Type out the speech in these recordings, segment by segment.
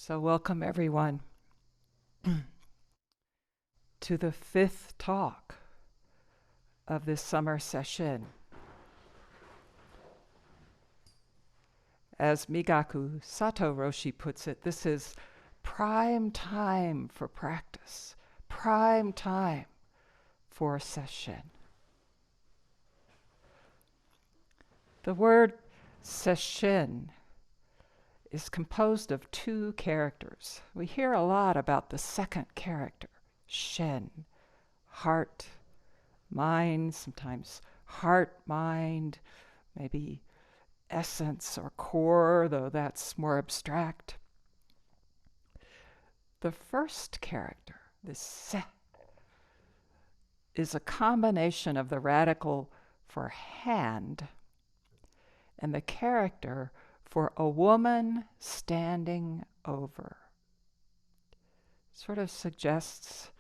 So welcome everyone to the fifth talk of this summer session. As Migaku Sato Roshi puts it, this is prime time for practice, prime time for Sesshin. The word Sesshin is composed of two characters. We hear a lot about the second character, Shen, heart, mind, sometimes heart, mind, maybe essence or core, though that's more abstract. The first character, this se, is a combination of the radical for hand and the character for a woman standing over. Sort of suggests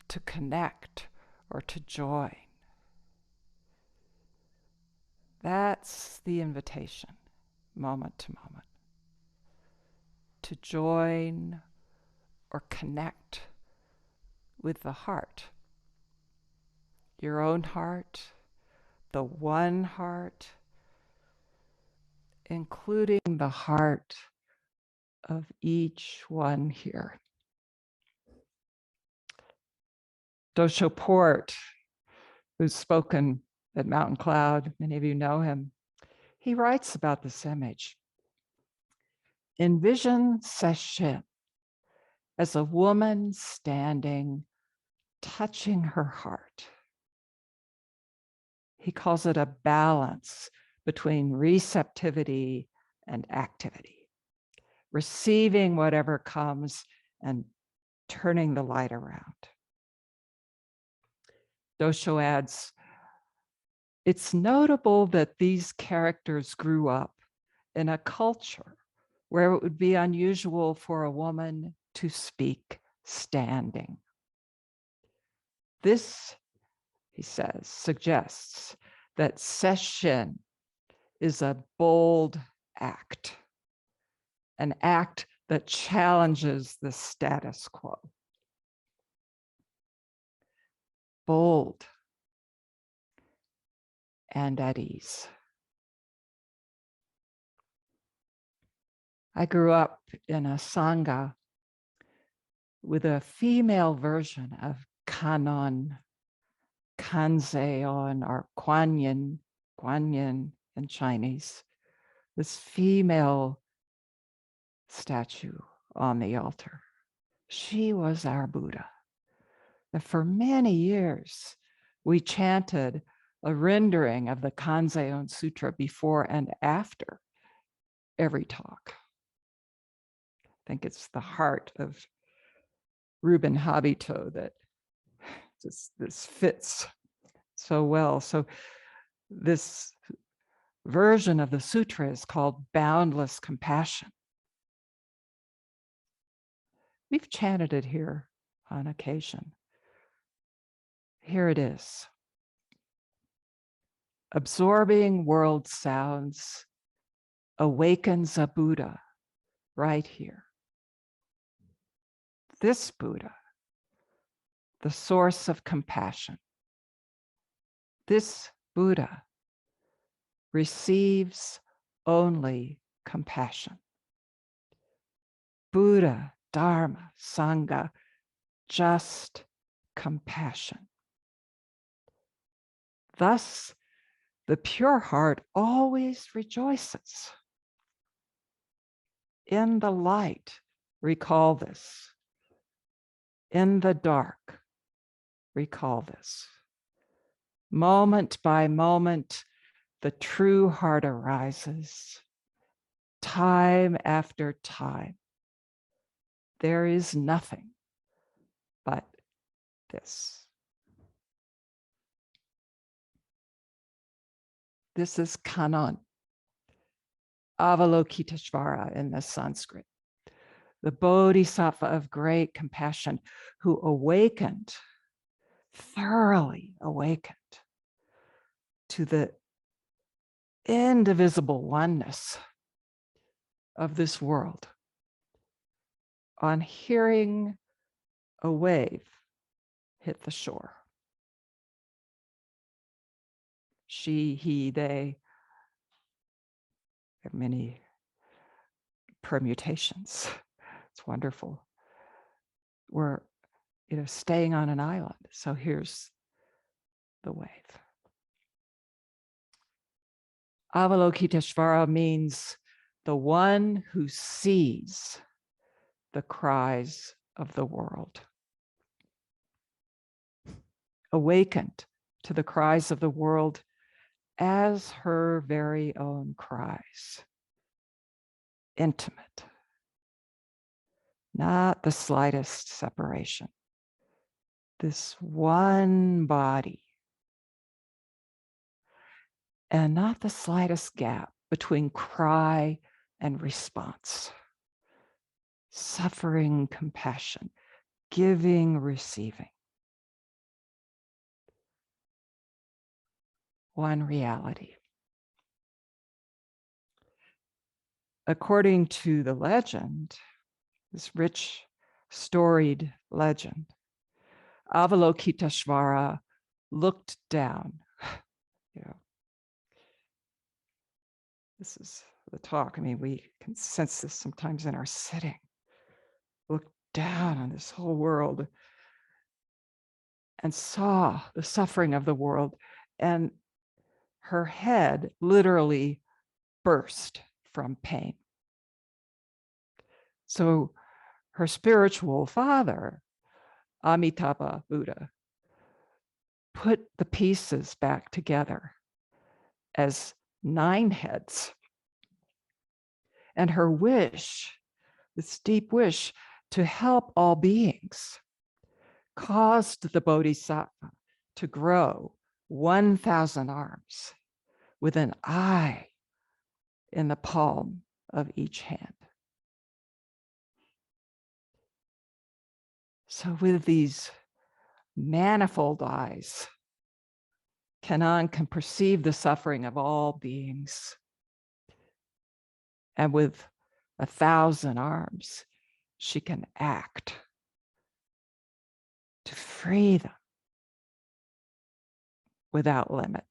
to connect or to join. That's the invitation, moment to moment. To join or connect with the heart. Your own heart, the one heart, including the heart of each one here. Dosho Port, who's spoken at Mountain Cloud, many of you know him, he writes about this image. Envision Sesshin as a woman standing, touching her heart. He calls it a balance between receptivity and activity, receiving whatever comes and turning the light around. Dosho adds, it's notable that these characters grew up in a culture where it would be unusual for a woman to speak standing. This, he says, suggests that Sesshin is a bold act, an act that challenges the status quo. Bold and at ease. I grew up in a sangha with a female version of Kannon, Kanzeon, or Guanyin in Chinese, this female statue on the altar. She was our Buddha. And for many years, we chanted a rendering of the Kanzeon Sutra before and after every talk. I think it's the heart of Ruben Habito that this fits so well. So this version of the sutra is called Boundless Compassion. We've chanted it here on occasion. Here it is. Absorbing world sounds awakens a Buddha right here. This Buddha, the source of compassion. This Buddha receives only compassion. Buddha, Dharma, Sangha, just compassion. Thus, the pure heart always rejoices. In the light, recall this. In the dark, recall this. Moment by moment, the true heart arises. Time after time, there is nothing but this. This is Kannon, Avalokiteshvara in the Sanskrit, the Bodhisattva of great compassion who awakened, thoroughly awakened to the indivisible oneness of this world, on hearing a wave hit the shore. She, he, they have many permutations. It's wonderful. We're, staying on an island. So here's the wave. Avalokiteshvara means the one who sees the cries of the world. Awakened to the cries of the world as her very own cries. Intimate. Not the slightest separation. This one body. And not the slightest gap between cry and response. Suffering, compassion, giving, receiving. One reality. According to the legend, this rich, storied legend, Avalokiteshvara looked down. This is the talk. I mean, we can sense this sometimes in our sitting. Looked down on this whole world and saw the suffering of the world, and her head literally burst from pain. So her spiritual father, Amitabha Buddha, put the pieces back together as 9 heads. And her wish, this deep wish to help all beings, caused the Bodhisattva to grow 1,000 arms with an eye in the palm of each hand. So with these manifold eyes, Kannon can perceive the suffering of all beings. And with 1,000 arms, she can act to free them without limit.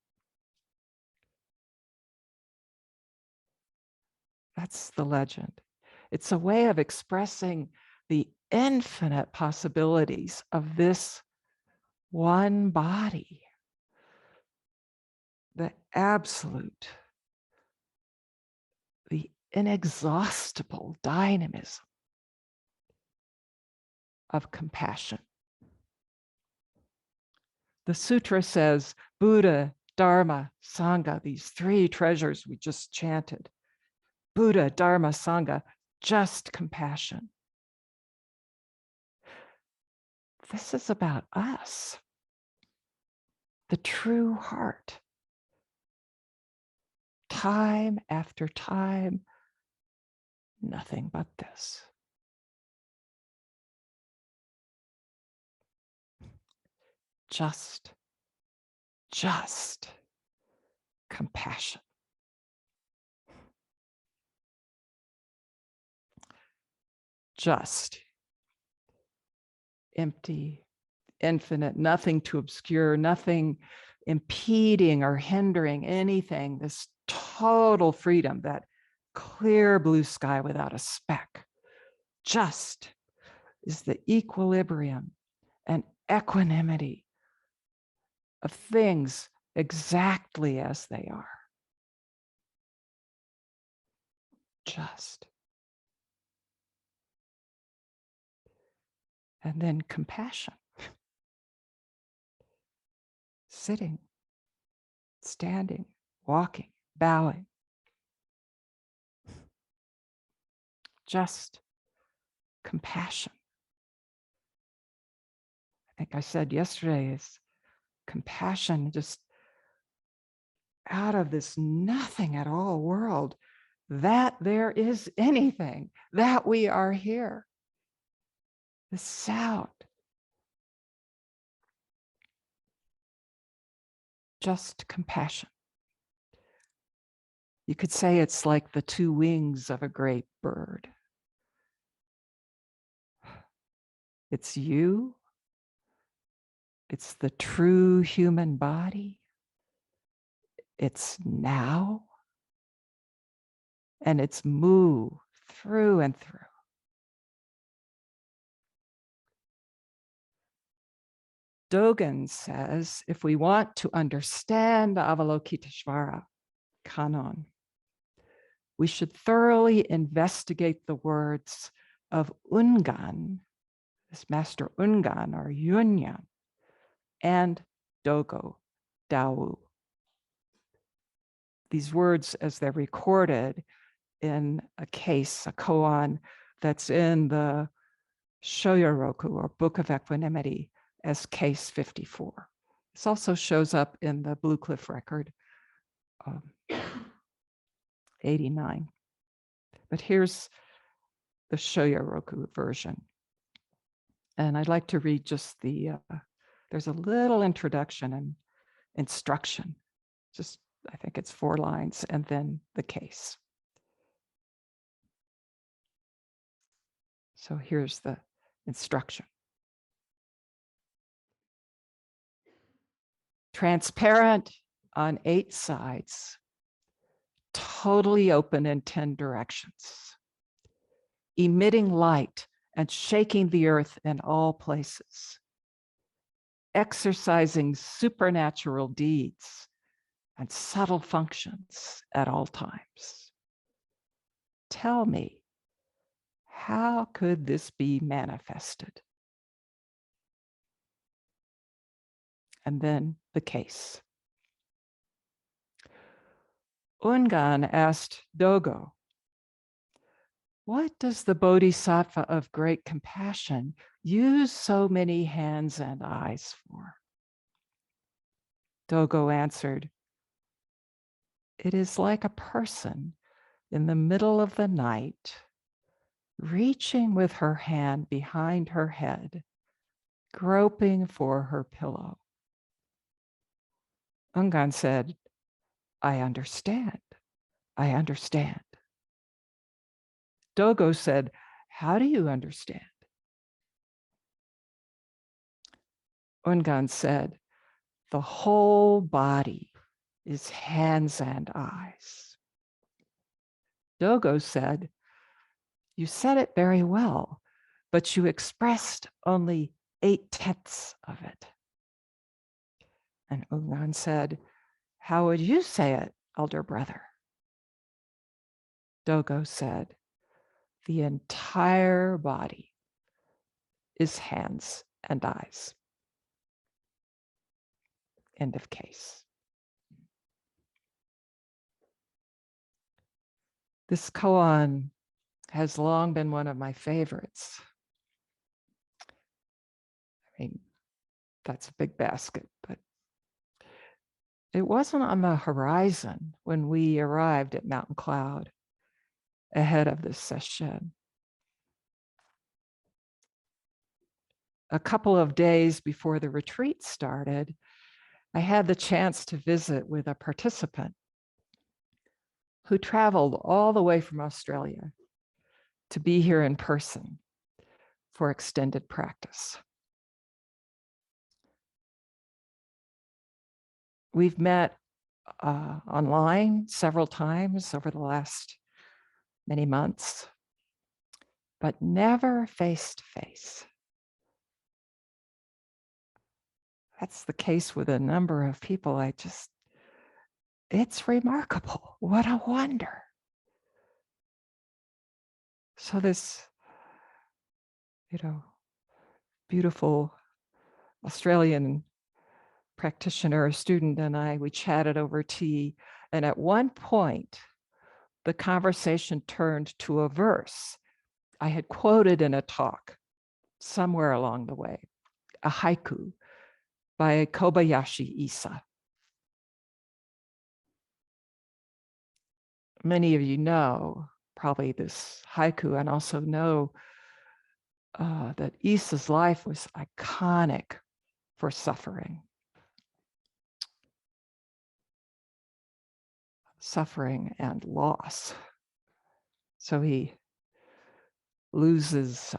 That's the legend. It's a way of expressing the infinite possibilities of this one body, the absolute, the inexhaustible dynamism of compassion. The sutra says Buddha, Dharma, Sangha, these 3 treasures we just chanted. Buddha, Dharma, Sangha, just compassion. This is about us, the true heart. Time after time, nothing but this. Just compassion. Just, empty, infinite, nothing to obscure, nothing impeding or hindering anything, this total freedom, that clear blue sky without a speck. Just is the equilibrium and equanimity of things exactly as they are. Just. And then compassion. Sitting, standing, walking, bowing. Just compassion. I think I said yesterday is compassion just out of this nothing at all world, that there is anything, that we are here. The sound. Just compassion. You could say it's like the 2 wings of a great bird. It's you. It's the true human body. It's now. And it's mu through and through. Dogen says, if we want to understand Avalokiteshvara, Kannon, we should thoroughly investigate the words of Ungon, this master Ungon or Yunyan, and Dogo, Dawu. These words, as they're recorded in a case, a koan, that's in the Shoyoroku or Book of Equanimity as case 54. This also shows up in the Blue Cliff record, 89. But here's the Shoyoroku version. And I'd like to read just the, there's a little introduction and instruction. Just, I think it's 4 lines, and then the case. So here's the instruction. Transparent on 8 sides, totally open in 10 directions, emitting light and shaking the earth in all places, exercising supernatural deeds and subtle functions at all times. Tell me, how could this be manifested? And then the case. Ungon asked Dogo, what does the Bodhisattva of great compassion use so many hands and eyes for? Dogo answered, it is like a person in the middle of the night, reaching with her hand behind her head, groping for her pillow. Ungon said, I understand. I understand. Dogo said, how do you understand? Ungon said, the whole body is hands and eyes. Dogo said, you said it very well, but you expressed only 8/10 of it. And Ungon said, how would you say it, elder brother? Dogo said, the entire body is hands and eyes. End of case. This koan has long been one of my favorites. I mean, that's a big basket, but it wasn't on the horizon when we arrived at Mountain Cloud ahead of this session. A couple of days before the retreat started, I had the chance to visit with a participant who traveled all the way from Australia to be here in person for extended practice. We've met online several times over the last many months, but never face to face. That's the case with a number of people. It's remarkable. What a wonder. So this, beautiful Australian practitioner, student, and we chatted over tea. And at one point, the conversation turned to a verse I had quoted in a talk somewhere along the way, a haiku by Kobayashi Issa. Many of you know probably this haiku and also know that Issa's life was iconic for suffering. Suffering and loss. So he loses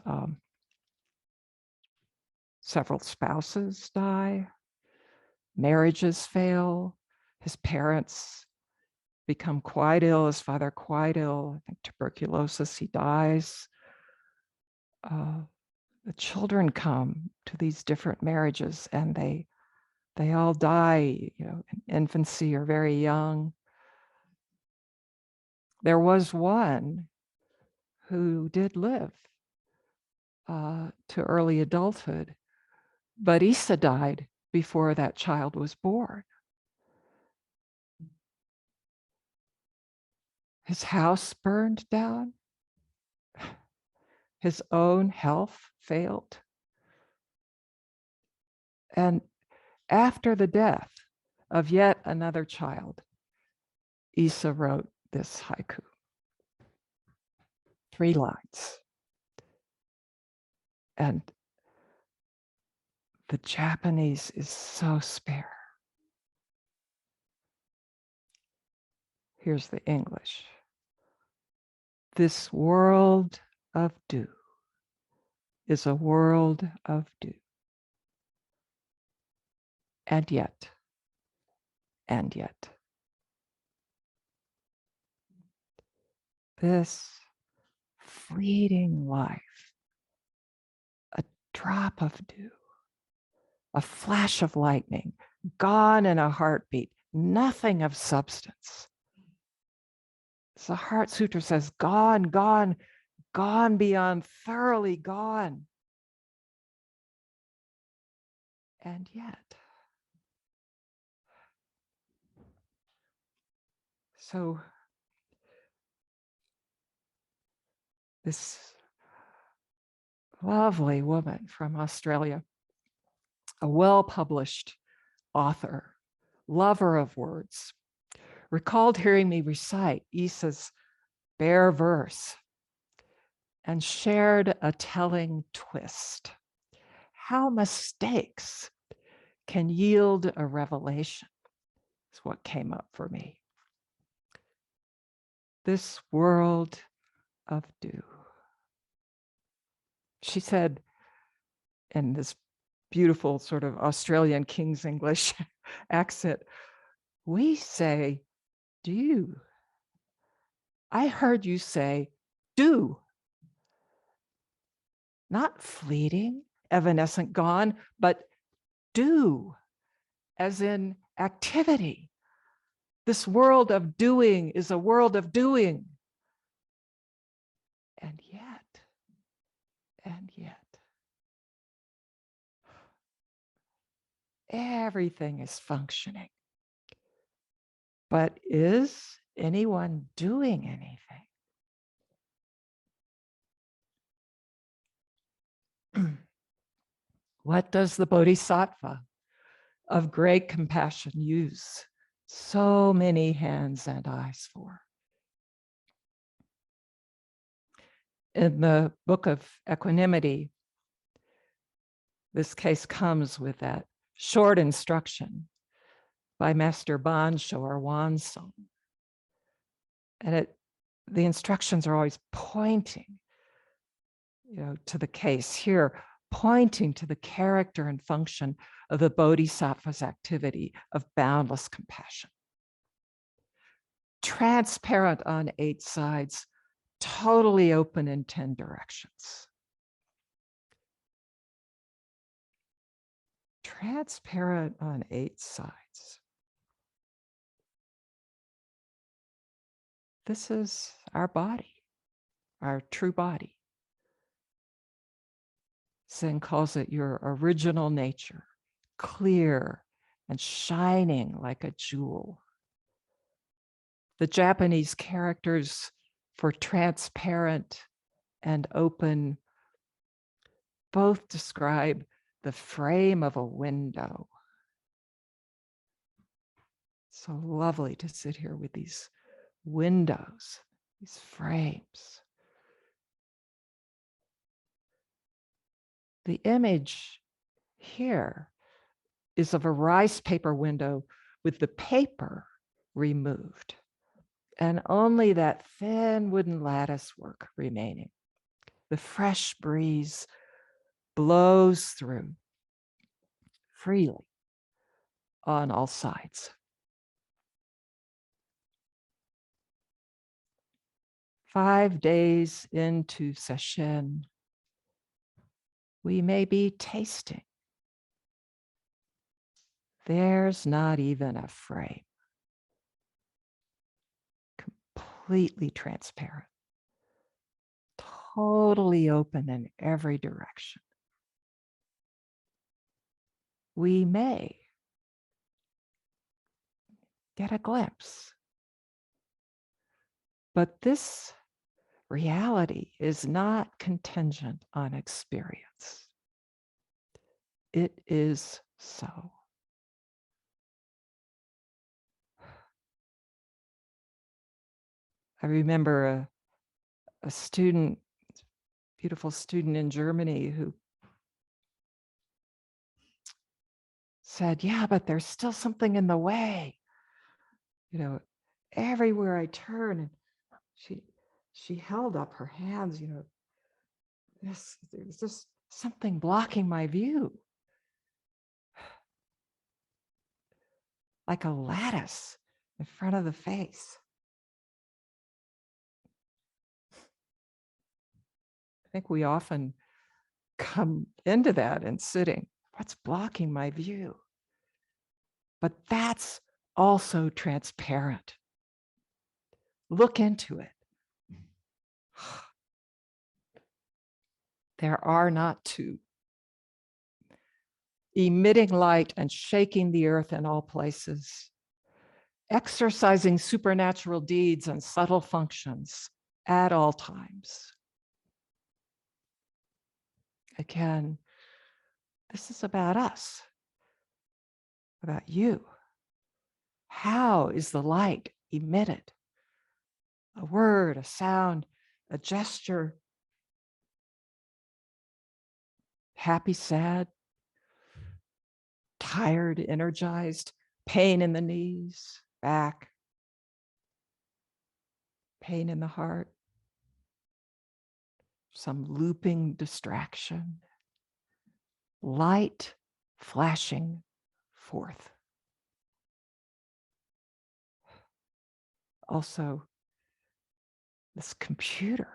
Several spouses die, marriages fail, his parents become quite ill, his father quite ill, I think tuberculosis, he dies. The children come to these different marriages and they all die, in infancy or very young. There was one who did live to early adulthood, but Issa died before that child was born. His house burned down. His own health failed. And after the death of yet another child, Issa wrote this haiku. 3 lines. And the Japanese is so spare. Here's the English. This world of dew is a world of dew. And yet, this fleeting life, a drop of dew, a flash of lightning, gone in a heartbeat, nothing of substance. The Heart Sutra says, gone, gone, gone beyond, thoroughly gone. And yet, so this lovely woman from Australia, a well-published author, lover of words, recalled hearing me recite Issa's bare verse and shared a telling twist. How mistakes can yield a revelation is what came up for me. This world of dew. She said in this beautiful sort of Australian King's English accent, we say dew. I heard you say do. Not fleeting, evanescent, gone, but do, as in activity. This world of doing is a world of doing. And yet, everything is functioning. But is anyone doing anything? What does the Bodhisattva of great compassion use so many hands and eyes for? In the Book of Equanimity, this case comes with that short instruction by Master Bansho or Wansong. And the instructions are always pointing, to the case here, pointing to the character and function of the Bodhisattva's activity of boundless compassion. Transparent on 8 sides, totally open in 10 directions. Transparent on 8 sides. This is our body, our true body. Zen calls it your original nature, clear and shining like a jewel. The Japanese characters for transparent and open both describe the frame of a window. So lovely to sit here with these windows, these frames. The image here is of a rice paper window with the paper removed and only that thin wooden lattice work remaining. The fresh breeze blows through freely on all sides. Five days into Sesshin, we may be tasting. There's not even a frame. Completely transparent. Totally open in every direction. We may get a glimpse. But this reality is not contingent on experience. It is so. I remember a student, beautiful student in Germany who said, yeah, but there's still something in the way. You know, everywhere I turn, and she held up her hands, you know, there's just something blocking my view. Like a lattice in front of the face. I think we often come into that in sitting. What's blocking my view? But that's also transparent. Look into it. There are not two. Emitting light and shaking the earth in all places. Exercising supernatural deeds and subtle functions at all times. Again, this is about us, about you. How is the light emitted? A word, a sound, a gesture, happy, sad, tired, energized, pain in the knees, back, pain in the heart, some looping distraction, light flashing forth. Also, this computer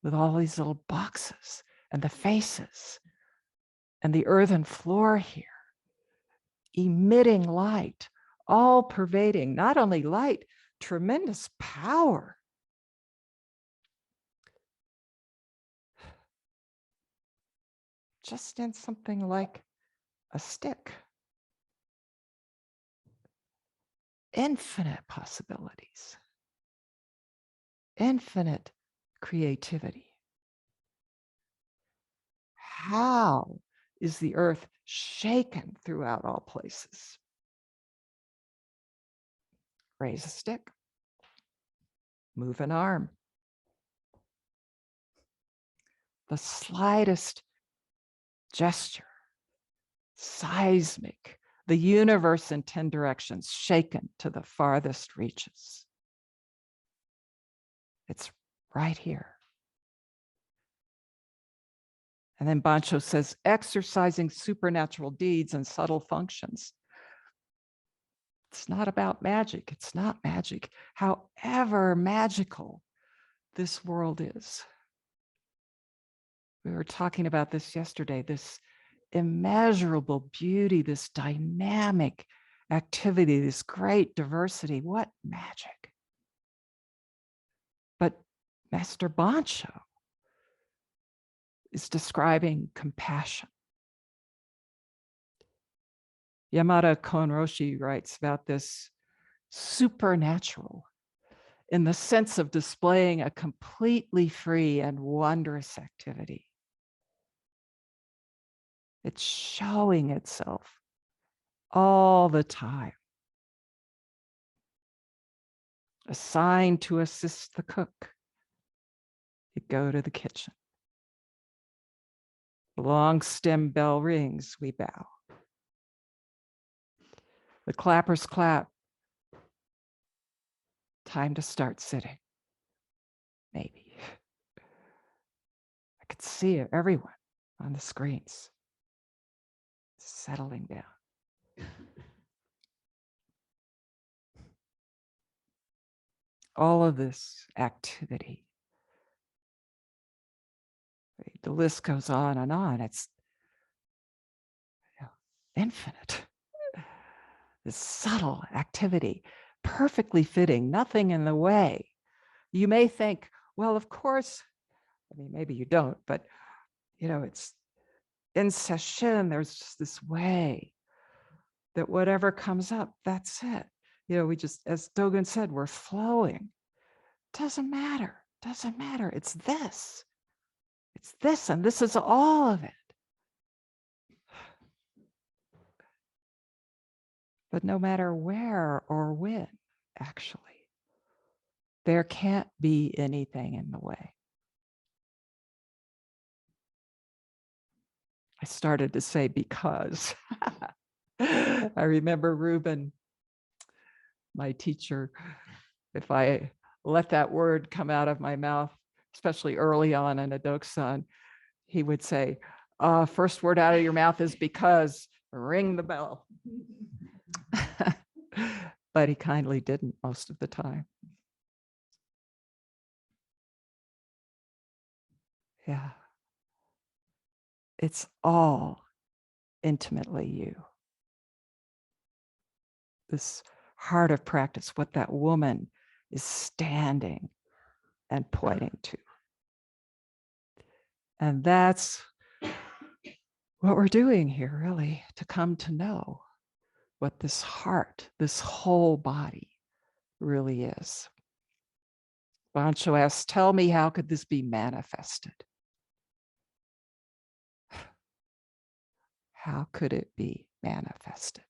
with all these little boxes and the faces and the earthen floor here, emitting light, all pervading, not only light, tremendous power. Just in something like a stick. Infinite possibilities. Infinite creativity. How is the earth shaken throughout all places? Raise a stick. Move an arm. The slightest gesture, seismic, the universe in 10 directions, shaken to the farthest reaches. It's right here. And then Bancho says, exercising supernatural deeds and subtle functions. It's not about magic. It's not magic. However magical this world is. We were talking about this yesterday, this immeasurable beauty, this dynamic activity, this great diversity. What magic. But Master Bancho is describing compassion. Yamada Konroshi writes about this supernatural in the sense of displaying a completely free and wondrous activity. It's showing itself all the time. Assigned to assist the cook, you go to the kitchen. The long stem bell rings, we bow. The clappers clap. Time to start sitting. Maybe. I could see everyone on the screens. settling down. All of this activity, the list goes on and on. It's infinite. This subtle activity, perfectly fitting, nothing in the way. You may think, well, of course, I mean, maybe you don't, but it's in Sesshin, there's just this way that whatever comes up, that's it. We just, as Dogen said, we're flowing. Doesn't matter. It's this, and this is all of it. But no matter where or when, actually, there can't be anything in the way. I started to say because. I remember Reuben, my teacher, if I let that word come out of my mouth, especially early on in a Doksan, he would say, first word out of your mouth is because, ring the bell. But he kindly didn't most of the time. Yeah. It's all intimately you. This heart of practice, what that woman is standing and pointing to. And that's what we're doing here, really, to come to know what this heart, this whole body really is. Bancho asks, tell me, how could this be manifested? How could it be manifested?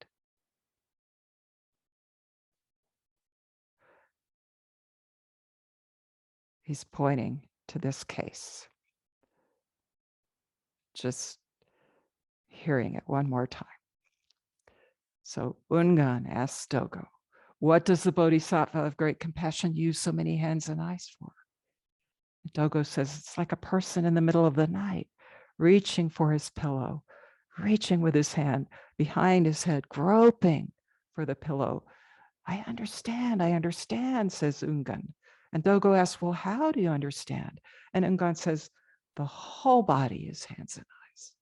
He's pointing to this case. Just hearing it one more time. So Ungon asks Dogo, what does the Bodhisattva of great compassion use so many hands and eyes for? And Dogo says, it's like a person in the middle of the night, reaching for his pillow, reaching with his hand behind his head, groping for the pillow. I understand, says Ungon. And Dogo asks, well, how do you understand? And Ungon says, the whole body is hands and eyes.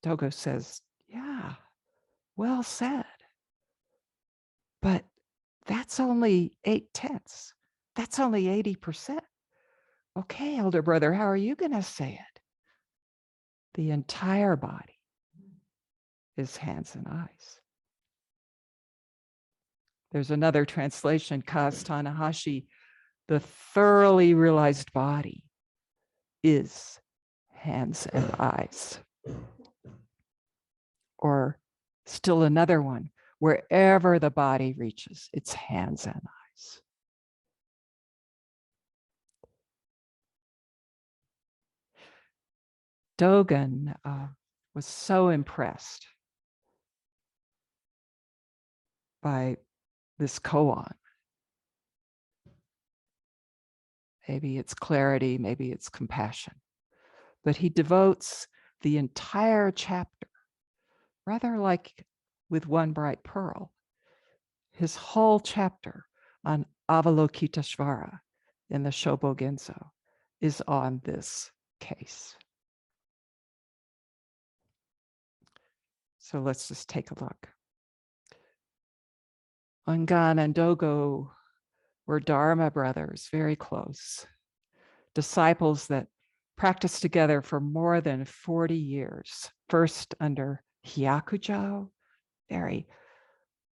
Dogo says, yeah, well said. But that's only 8/10. That's only 80%. Okay, elder brother, how are you going to say it? The entire body is hands and eyes. There's another translation, Kaz Tanahashi, the thoroughly realized body is hands and eyes. Or still another one, wherever the body reaches, it's hands and eyes. Dogen was so impressed by this koan. Maybe it's clarity, maybe it's compassion. But he devotes the entire chapter, rather like with one bright pearl, his whole chapter on Avalokiteshvara in the Shobogenzo is on this case. So let's just take a look. Ungon and Dogo were Dharma brothers, very close, disciples that practiced together for more than 40 years, first under Hyakujo, very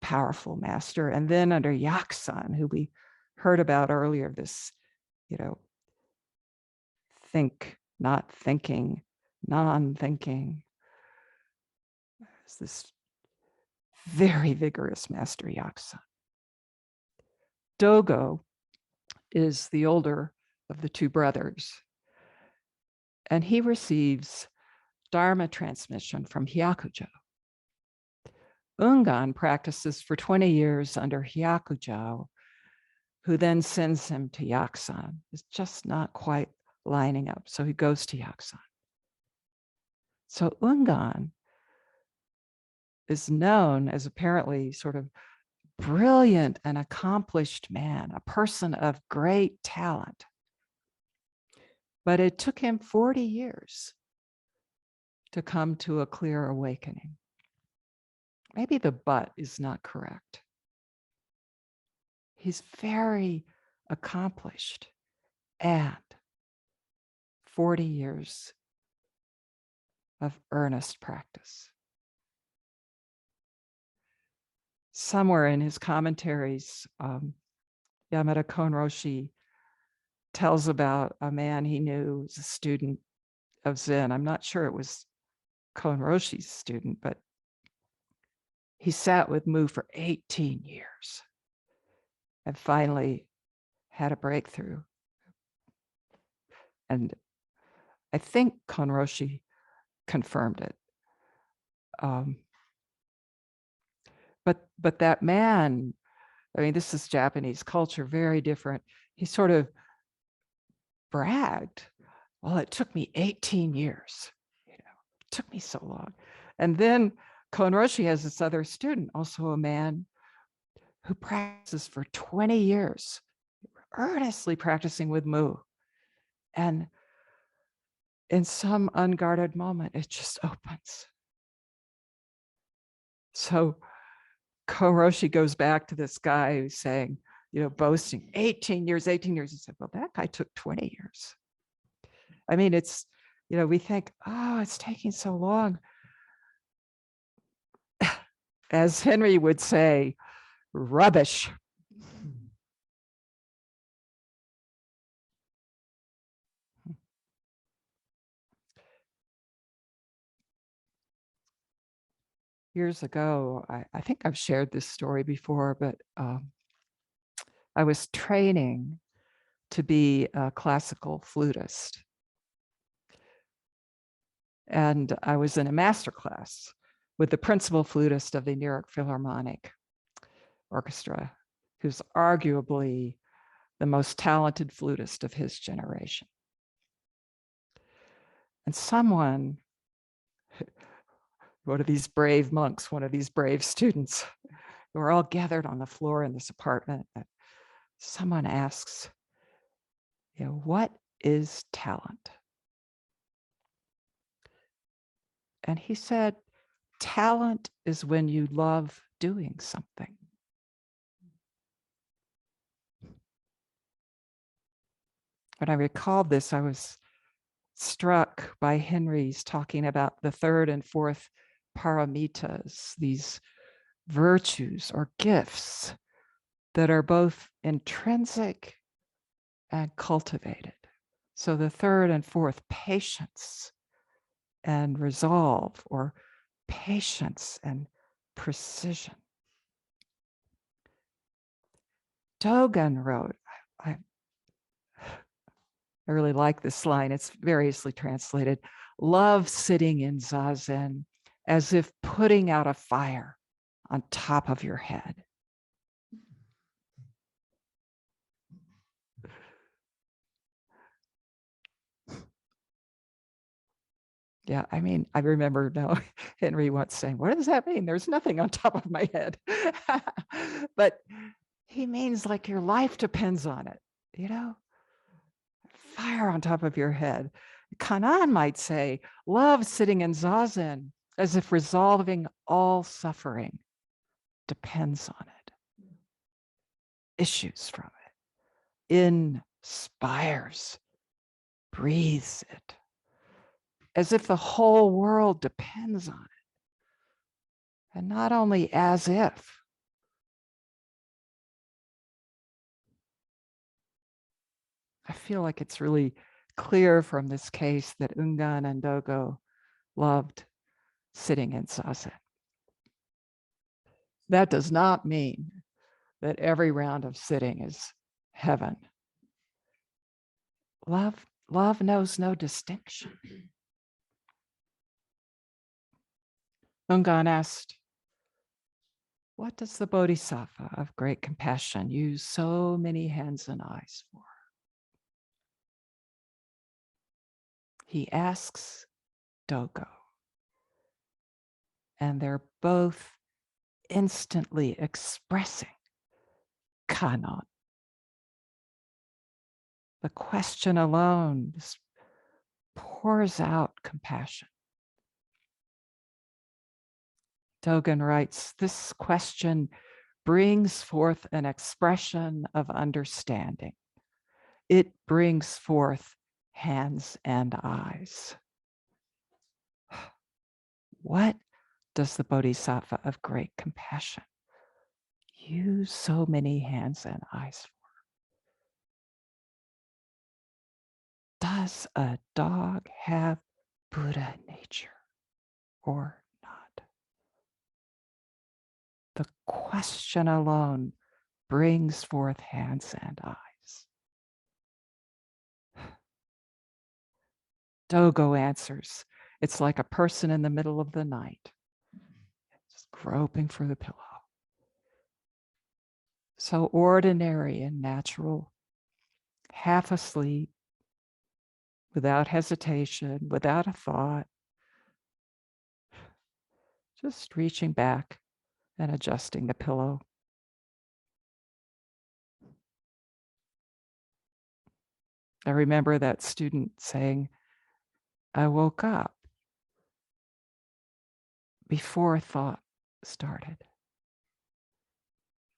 powerful master, and then under Yaksan, who we heard about earlier, this, think, not thinking, non-thinking. It's this very vigorous master Yaksan. Dogo is the older of the two brothers, and he receives Dharma transmission from Hyakujo. Ungon practices for 20 years under Hyakujo, who then sends him to Yaksan. It's just not quite lining up, so he goes to Yaksan. So Ungon is known as apparently sort of brilliant and accomplished man, a person of great talent. But it took him 40 years to come to a clear awakening. Maybe the but is not correct. He's very accomplished and 40 years of earnest practice. Somewhere in his commentaries, Yamada Konroshi tells about a man he knew was a student of Zen. I'm not sure it was Konroshi's student, but he sat with Mu for 18 years and finally had a breakthrough. And I think Konroshi confirmed it. But that man, I mean, this is Japanese culture, very different. He sort of bragged, well, it took me 18 years. It took me so long. And then Konroshi has this other student, also a man who practices for 20 years, earnestly practicing with Mu. And in some unguarded moment, it just opens. So Konroshi goes back to this guy who's saying, boasting 18 years. He said, well, that guy took 20 years. I mean, it's, we think, oh, it's taking so long. As Henry would say, rubbish. Years ago, I think I've shared this story before, but I was training to be a classical flutist. And I was in a master class with the principal flutist of the New York Philharmonic Orchestra, who's arguably the most talented flutist of his generation. And someone, one of these brave monks, one of these brave students, who are all gathered on the floor in this apartment, someone asks, what is talent? And he said, talent is when you love doing something. When I recalled this, I was struck by Henry's talking about the third and fourth paramitas, these virtues or gifts that are both intrinsic and cultivated. So the third and fourth, patience and resolve, or patience and precision. Dogen wrote, I really like this line, it's variously translated, love sitting in Zazen as if putting out a fire on top of your head. Yeah, I mean, I remember now Henry once saying, what does that mean? There's nothing on top of my head. But he means like your life depends on it, fire on top of your head. Kannon might say, love sitting in Zazen as if resolving all suffering depends on it, issues from it, inspires, breathes it, as if the whole world depends on it. And not only as if. I feel like it's really clear from this case that Ungon and Dogo loved sitting in Zazen. That does not mean that every round of sitting is heaven. Love knows no distinction. Ungon asked, what does the Bodhisattva of great compassion use so many hands and eyes for? He asks Dogo. and they're both instantly expressing Kannon. The question alone pours out compassion. Dogen writes, this question brings forth an expression of understanding. It brings forth hands and eyes. What does the Bodhisattva of great compassion use so many hands and eyes for? Does a dog have Buddha nature or not? The question alone brings forth hands and eyes. Dogo answers, it's like a person in the middle of the night, just groping for the pillow. So ordinary and natural, half asleep, without hesitation, without a thought, just reaching back and adjusting the pillow. I remember that student saying, I woke up before thought started,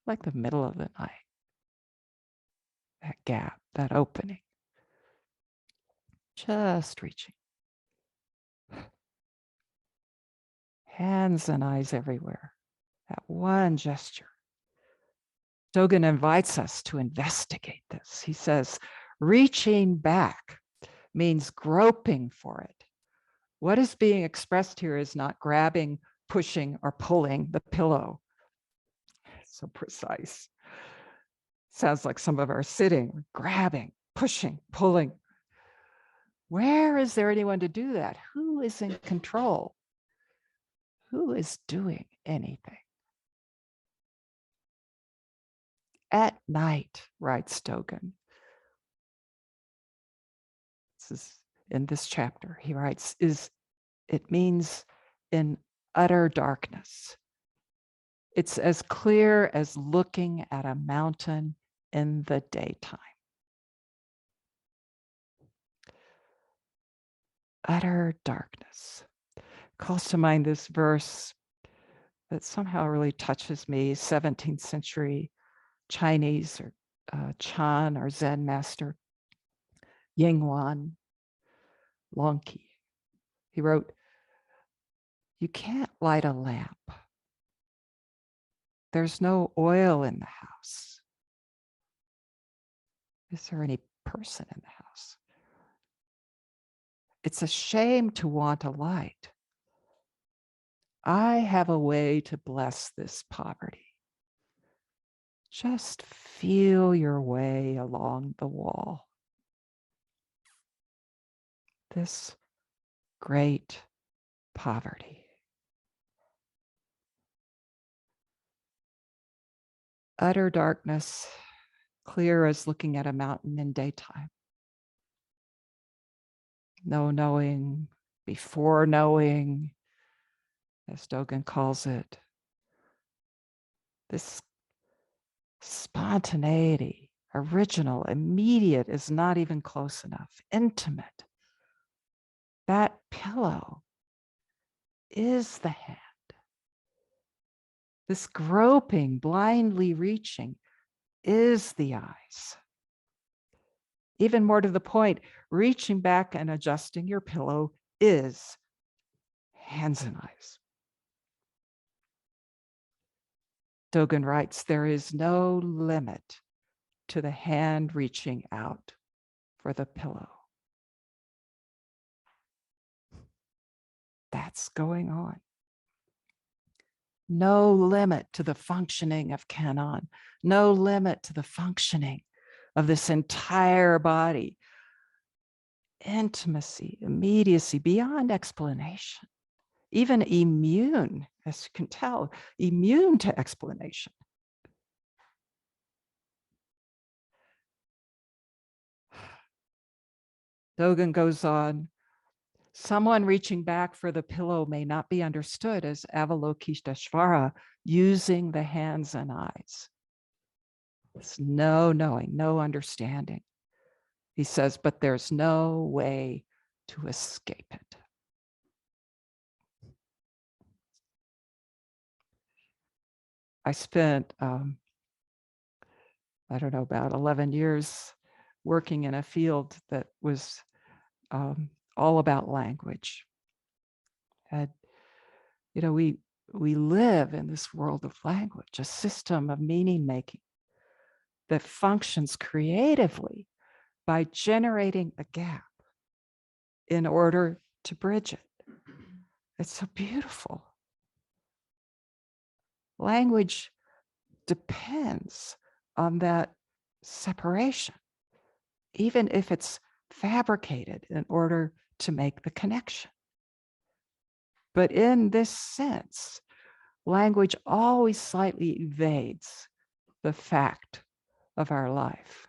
like the middle of the night, that gap, that opening, just reaching. Hands and eyes everywhere, that one gesture. Dogen invites us to investigate this. He says, reaching back means groping for it. What is being expressed here is not grabbing, pushing, or pulling the pillow. So precise. Sounds like some of our sitting, grabbing, pushing, pulling. Where is there anyone to do that? Who is in control? Who is doing anything? At night, writes Dogen. This is in this chapter. He writes, it means in utter darkness. It's as clear as looking at a mountain in the daytime. Utter darkness. Calls to mind this verse that somehow really touches me, 17th century Chinese or Chan or Zen master, Yingwan Longqi. He wrote, you can't light a lamp. There's no oil in the house. Is there any person in the house? It's a shame to want a light. I have a way to bless this poverty. Just feel your way along the wall. This great poverty. Utter darkness, clear as looking at a mountain in daytime. No knowing, before knowing, as Dogen calls it. This spontaneity, original, immediate is not even close enough, intimate. That pillow is the hand. This groping, blindly reaching is the eyes. Even more to the point, reaching back and adjusting your pillow is hands and eyes. Dogen writes, there is no limit to the hand reaching out for the pillow. That's going on. No limit to the functioning of Kannon, no limit to the functioning of this entire body. Intimacy, immediacy, beyond explanation, even immune, as you can tell, immune to explanation. Dogen goes on, Someone reaching back for the pillow may not be understood as Avalokiteshvara using the hands and eyes. There's no knowing, no understanding. He says, but there's no way to escape it. I spent, I don't know, about 11 years working in a field that was all about language. And, you know, we live in this world of language, a system of meaning making that functions creatively by generating a gap in order to bridge it. It's so beautiful. Language depends on that separation, even if it's fabricated in order to make the connection. But in this sense, language always slightly evades the fact of our life.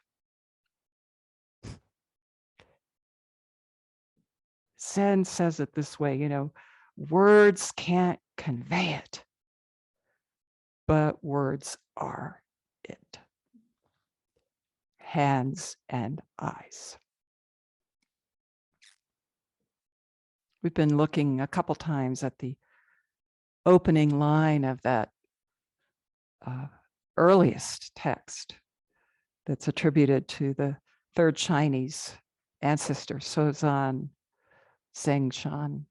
Zen says it this way, you know, words can't convey it, but words are it. Hands and eyes. We've been looking a couple times at the opening line of that earliest text that's attributed to the third Chinese ancestor, Sozan Zengshan.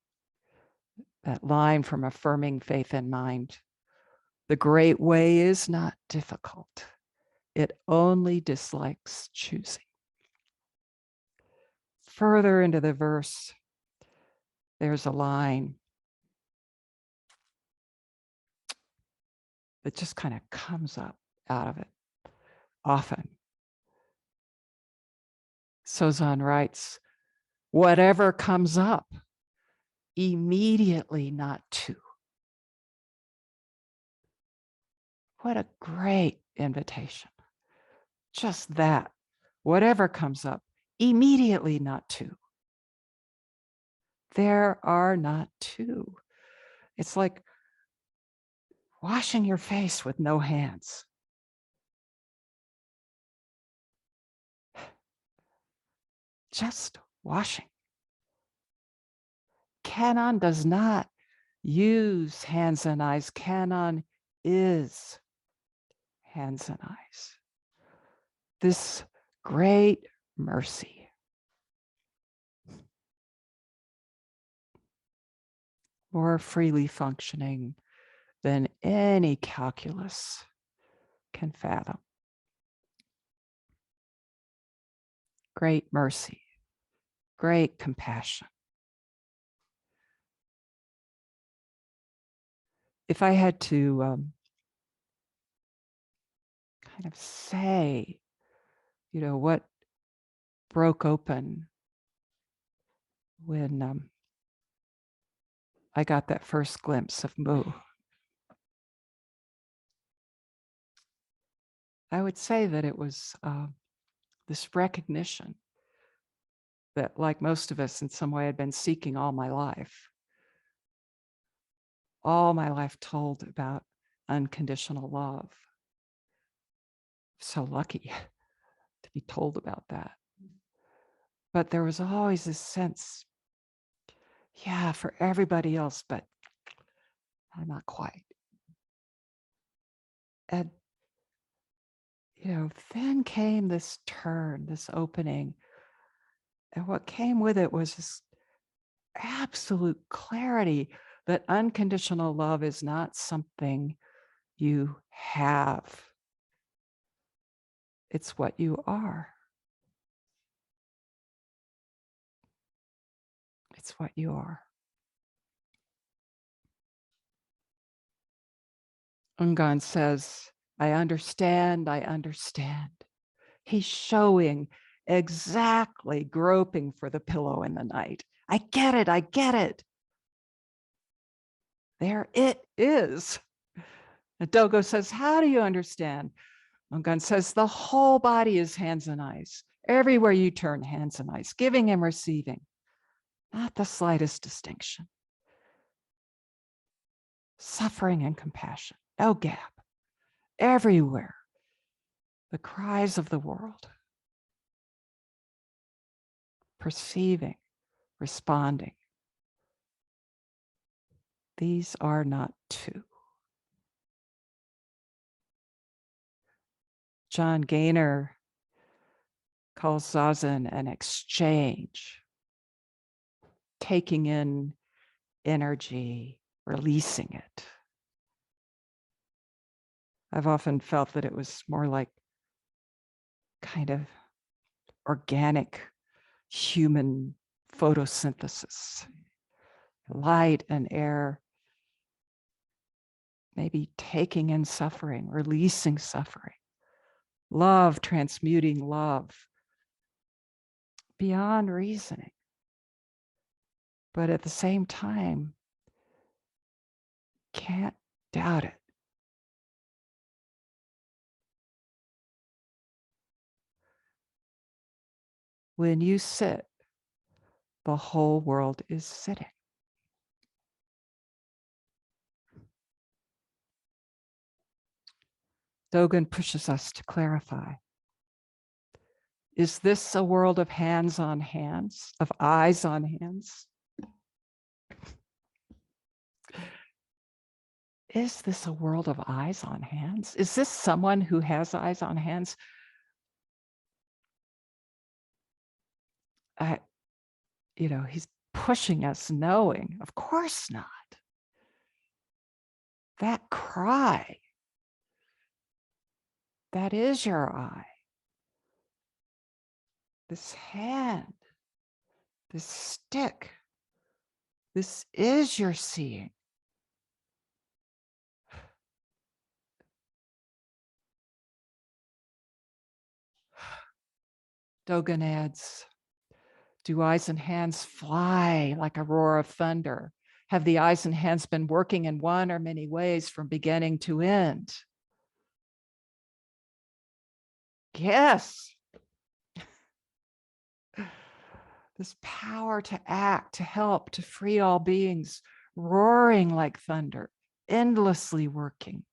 That line from Affirming Faith and Mind. The great way is not difficult. It only dislikes choosing. Further into the verse, there's a line that just kind of comes up out of it often. Sozan writes, whatever comes up, immediately not to. What a great invitation. Just that, whatever comes up, immediately not to. There are not two. It's like washing your face with no hands. Just washing. Kannon does not use hands and eyes. Kannon is hands and eyes. This great mercy. More freely functioning than any calculus can fathom. Great mercy, great compassion. If I had to kind of say, you know, what broke open when I got that first glimpse of Mu, I would say that it was this recognition that, like most of us in some way, had been seeking all my life told about unconditional love. So lucky to be told about that. But there was always this sense, yeah, for everybody else, but I'm not quite. And, you know, then came this turn, this opening. And what came with it was this absolute clarity that unconditional love is not something you have. It's what you are. It's what you are. Ungon says, I understand, I understand. He's showing exactly groping for the pillow in the night. I get it, I get it. There it is. And Dogo says, how do you understand? Ungon says, the whole body is hands and eyes. Everywhere you turn, hands and eyes, giving and receiving. not the slightest distinction. Suffering and compassion, no gap, everywhere. The cries of the world, perceiving, responding. These are not two. John Gaynor calls Zazen an exchange, taking in energy, releasing it. I've often felt that it was more like kind of organic human photosynthesis, light and air, maybe taking in suffering, releasing suffering, love transmuting love beyond reasoning. But at the same time, can't doubt it. When you sit, the whole world is sitting. Dogen pushes us to clarify. Is this a world of hands on hands, of eyes on hands? Is this a world of eyes on hands? Is this someone who has eyes on hands? He's pushing us, knowing, of course not. That cry, that is your eye. This hand, this stick, this is your seeing. Dogen adds, do eyes and hands fly like a roar of thunder? Have the eyes and hands been working in one or many ways from beginning to end? Yes. This power to act, to help, to free all beings, roaring like thunder, endlessly working,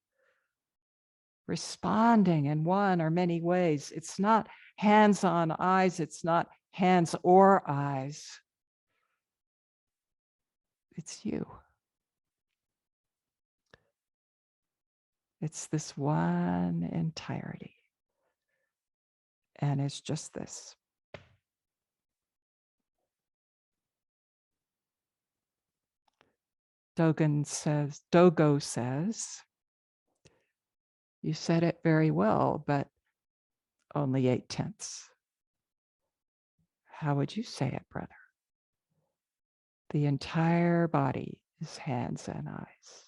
responding in one or many ways. It's not hands on eyes. It's not hands or eyes. It's you. It's this one entirety. And it's just this. Dogo says, you said it very well, but only 8/10. How would you say it, brother? The entire body is hands and eyes.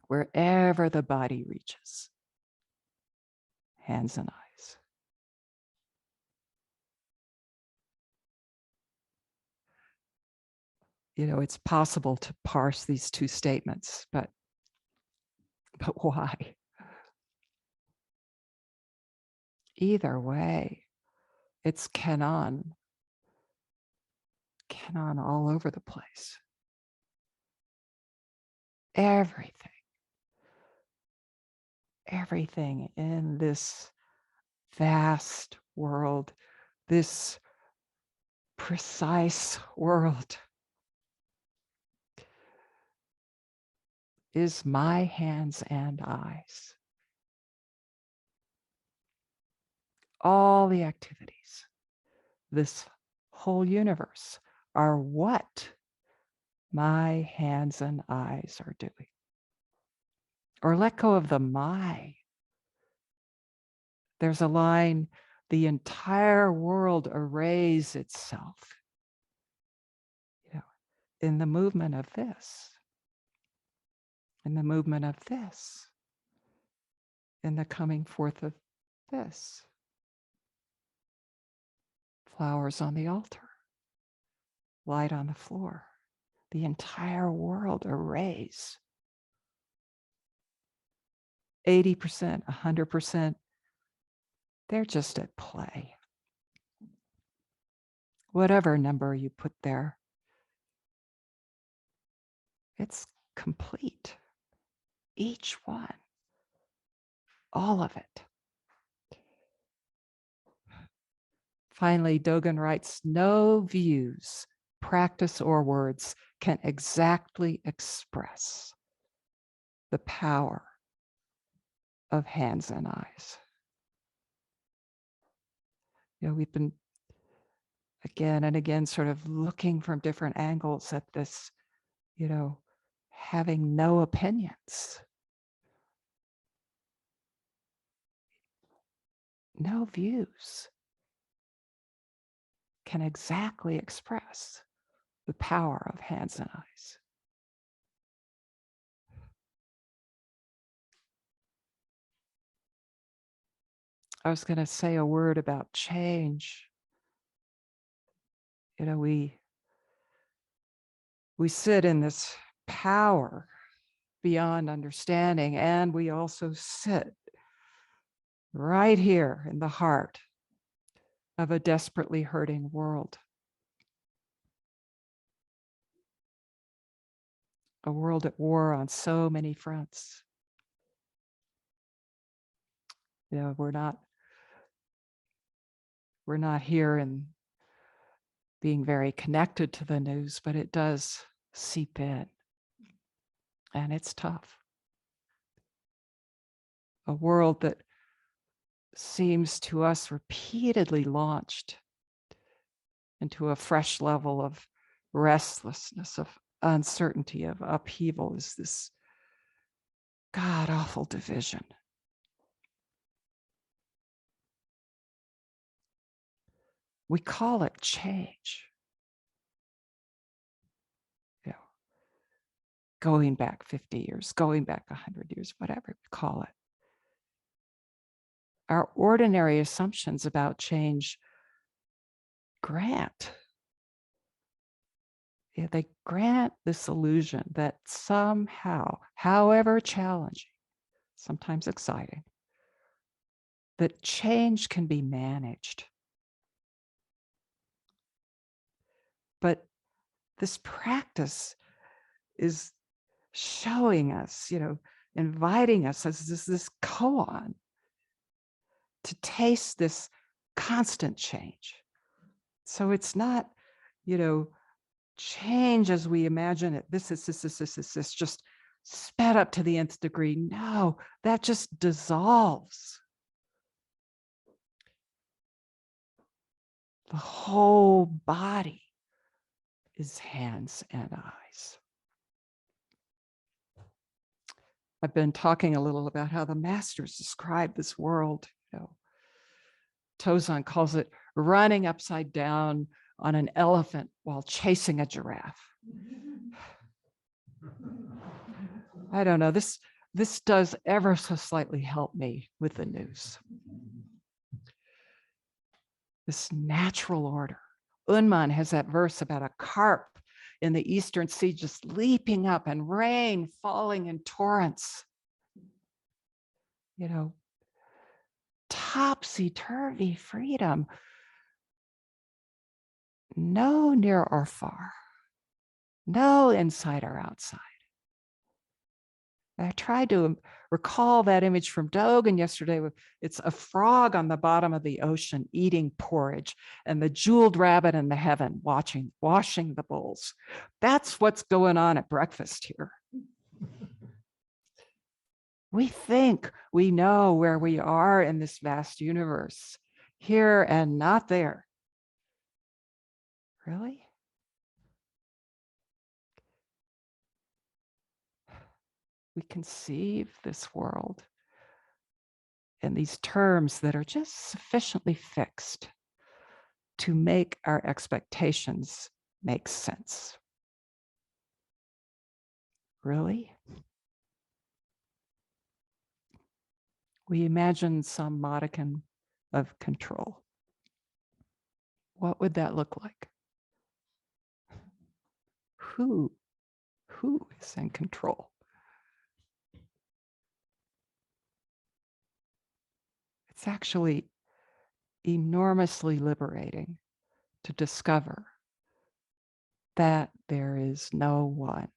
Wherever the body reaches, hands and eyes. It's possible to parse these two statements, but why? Either way, it's Kannon all over the place. Everything in this vast world, this precise world, is my hands and eyes. All the activities, this whole universe, are what my hands and eyes are doing. Or let go of the my. There's a line, the entire world arrays itself. In the movement of this, in the movement of this, in the coming forth of this. Flowers on the altar, light on the floor, the entire world arrays. 80%, 100%, they're just at play. Whatever number you put there, It's complete. Each one, all of it. Finally, Dogen writes, no views, practice, or words can exactly express the power of hands and eyes. We've been again and again sort of looking from different angles at this, having no opinions, no views can exactly express the power of hands and eyes. I was going to say a word about change. We sit in this power beyond understanding, and we also sit right here in the heart of a desperately hurting world. A world at war on so many fronts. We're not here in being very connected to the news, but it does seep in, and it's tough. A world that seems to us repeatedly launched into a fresh level of restlessness, of uncertainty, of upheaval, is this god-awful division. We call it change. Going back 50 years, going back 100 years, whatever we call it. Our ordinary assumptions about change grant. They grant this illusion that somehow, however challenging, sometimes exciting, that change can be managed. But this practice is showing us, inviting us as this koan to taste this constant change. So it's not, change as we imagine it. This, just sped up to the nth degree. No, that just dissolves. The whole body is hands and eyes. I've been talking a little about how the masters describe this world. Tozan calls it running upside down on an elephant while chasing a giraffe. I don't know, this does ever so slightly help me with the news. This natural order. Unman has that verse about a carp in the Eastern Sea just leaping up and rain falling in torrents. Topsy-turvy freedom. No near or far. No inside or outside. I tried to recall that image from Dogen yesterday. It's a frog on the bottom of the ocean eating porridge, and the jeweled rabbit in the heaven washing the bowls. That's what's going on at breakfast here. We think we know where we are in this vast universe, here and not there. Really? We conceive this world in these terms that are just sufficiently fixed to make our expectations make sense. Really? We imagine some modicum of control. What would that look like? Who is in control? It's actually enormously liberating to discover that there is no one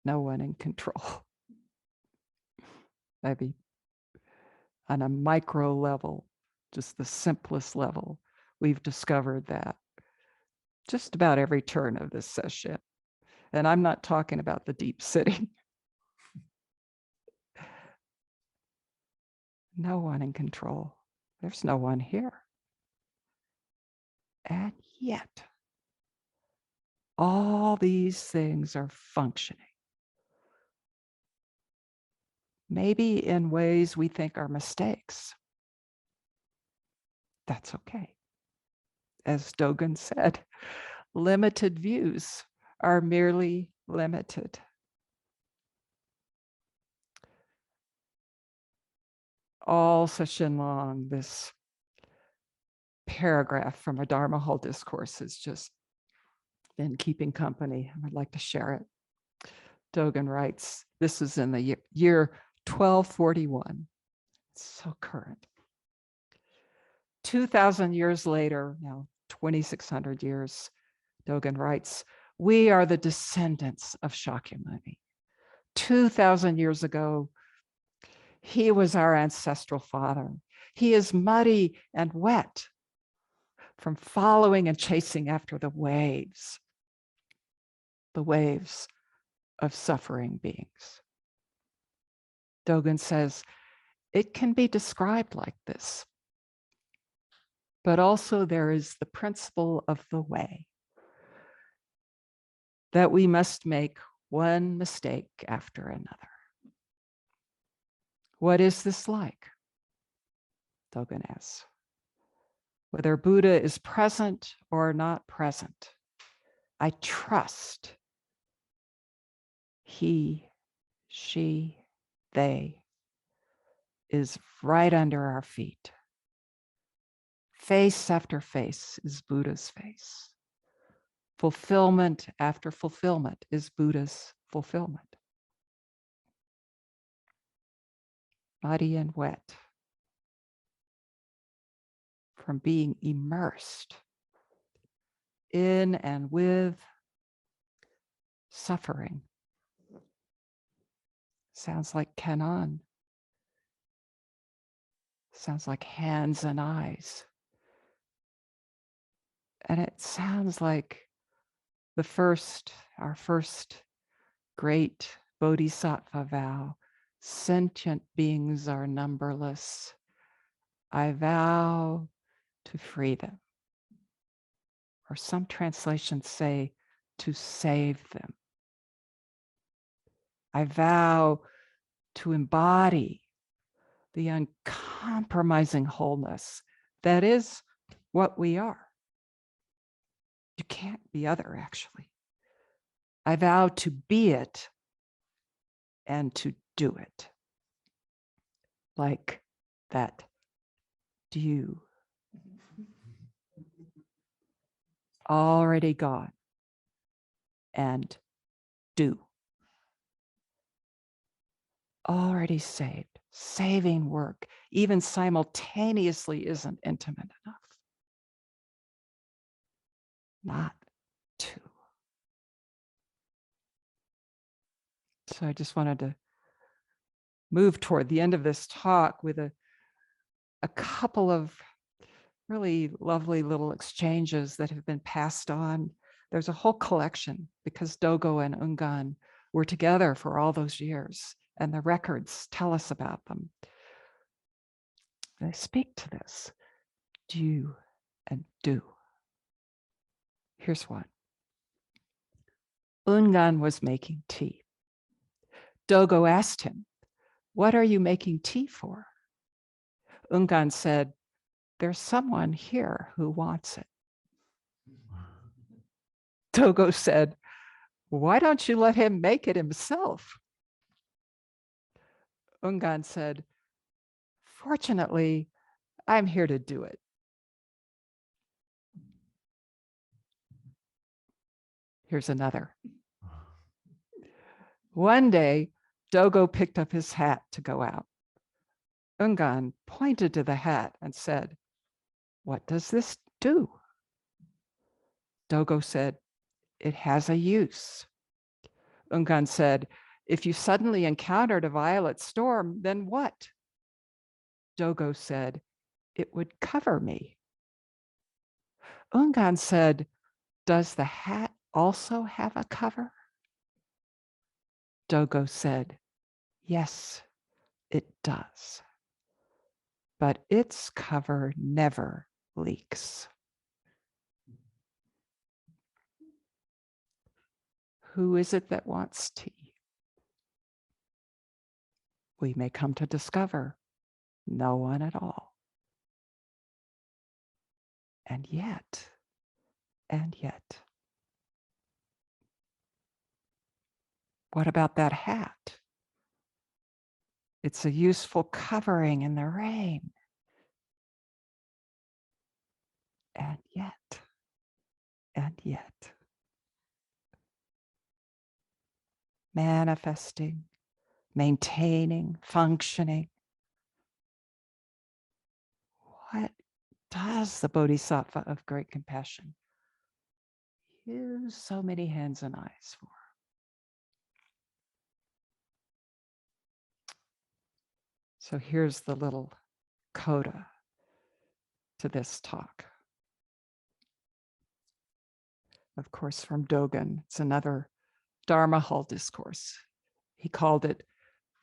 no one in control. Maybe on a micro level, just the simplest level, we've discovered that just about every turn of this session. And I'm not talking about the deep sitting. No one in control. There's no one here. And yet, all these things are functioning. Maybe in ways we think are mistakes. That's okay. As Dogen said, limited views are merely limited. All session long, this paragraph from a Dharma Hall discourse has just been keeping company. I'd like to share it. Dogen writes, this is in the year 1241. It's so current. 2,000 years later, now 2,600 years, Dogen writes, we are the descendants of Shakyamuni. 2,000 years ago, he was our ancestral father. He is muddy and wet from following and chasing after the waves of suffering beings. Dogen says, it can be described like this, but also there is the principle of the way, that we must make one mistake after another. What is this like? Dogen asks. Whether Buddha is present or not present, I trust he, she, they is right under our feet. Face after face is Buddha's face. Fulfillment after fulfillment is Buddha's fulfillment. Muddy and wet from being immersed in and with suffering. Sounds like Kannon. Sounds like hands and eyes. And it sounds like our first great Bodhisattva vow. Sentient beings are numberless. I vow to free them. Or some translations say to save them. I vow to embody the uncompromising wholeness that is what we are. You can't be other, actually. I vow to be it and to do it. Like that dew. Already gone. And do. Already saved. Saving work, even simultaneously, isn't intimate enough. Not to. So I just wanted to move toward the end of this talk with a couple of really lovely little exchanges that have been passed on. There's a whole collection because Dogo and Ungon were together for all those years, and the records tell us about them. They speak to this, do and do. Here's one. Ungon was making tea. Dogo asked him, "What are you making tea for?" Ungon said, "There's someone here who wants it." Dogo said, "Why don't you let him make it himself?" Ungon said, "Fortunately, I'm here to do it." Here's another. One day, Dogo picked up his hat to go out. Ungon pointed to the hat and said, "What does this do?" Dogo said, "It has a use." Ungon said, if you suddenly encountered a violent storm, then what? Dogo said, it would cover me. Ungon said, does the hat also have a cover? Dogo said, yes, it does. But its cover never leaks. Who is it that wants tea? We may come to discover no one at all. And yet, what about that hat? It's a useful covering in the rain. And yet, manifesting, maintaining, functioning. What does the Bodhisattva of great compassion use so many hands and eyes for? So here's the little coda to this talk. Of course, from Dogen, it's another Dharma Hall discourse. He called it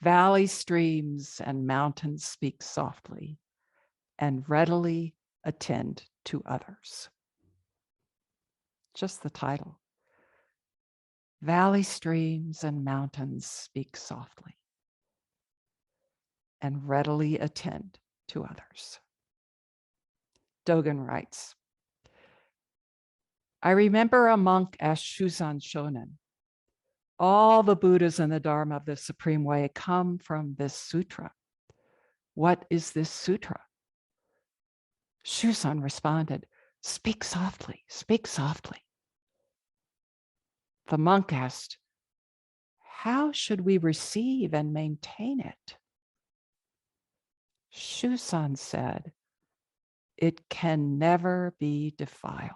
Valley Streams and Mountains Speak Softly and Readily Attend to Others. Just the title. Valley streams and mountains speak softly and readily attend to others. Dogen writes, I remember a monk asked Shuzan Shonen, all the Buddhas and the Dharma of the Supreme Way come from this sutra. What is this sutra? Shuzan responded, speak softly, speak softly. The monk asked, how should we receive and maintain it? Shuzan said, it can never be defiled.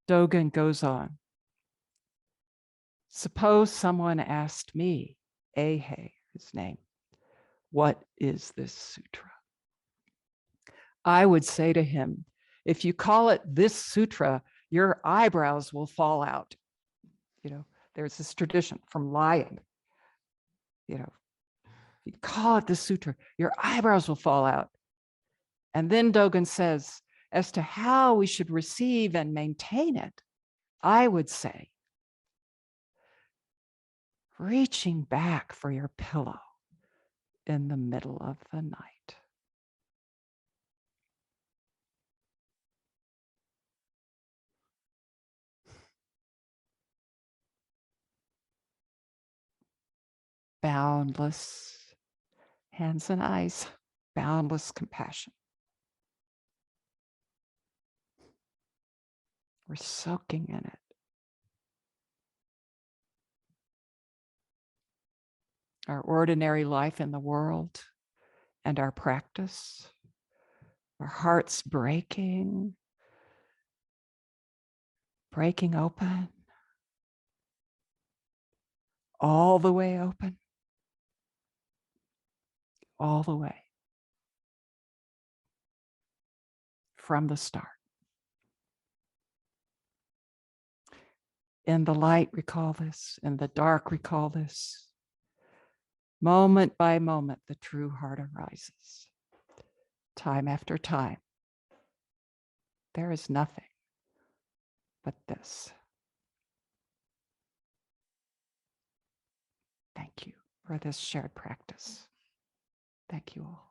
Dogen goes on. Suppose someone asked me, Eihei, his name, what is this sutra? I would say to him, if you call it this sutra, your eyebrows will fall out. There's this tradition from lying. If you call it this sutra, your eyebrows will fall out. And then Dogen says, as to how we should receive and maintain it, I would say, reaching back for your pillow in the middle of the night. Boundless hands and eyes, boundless compassion. We're soaking in it. Our ordinary life in the world and our practice, our hearts breaking open, all the way open, all the way from the start. In the light, recall this. In the dark, recall this. Moment by moment, the true heart arises. Time after time, there is nothing but this. Thank you for this shared practice. Thank you all.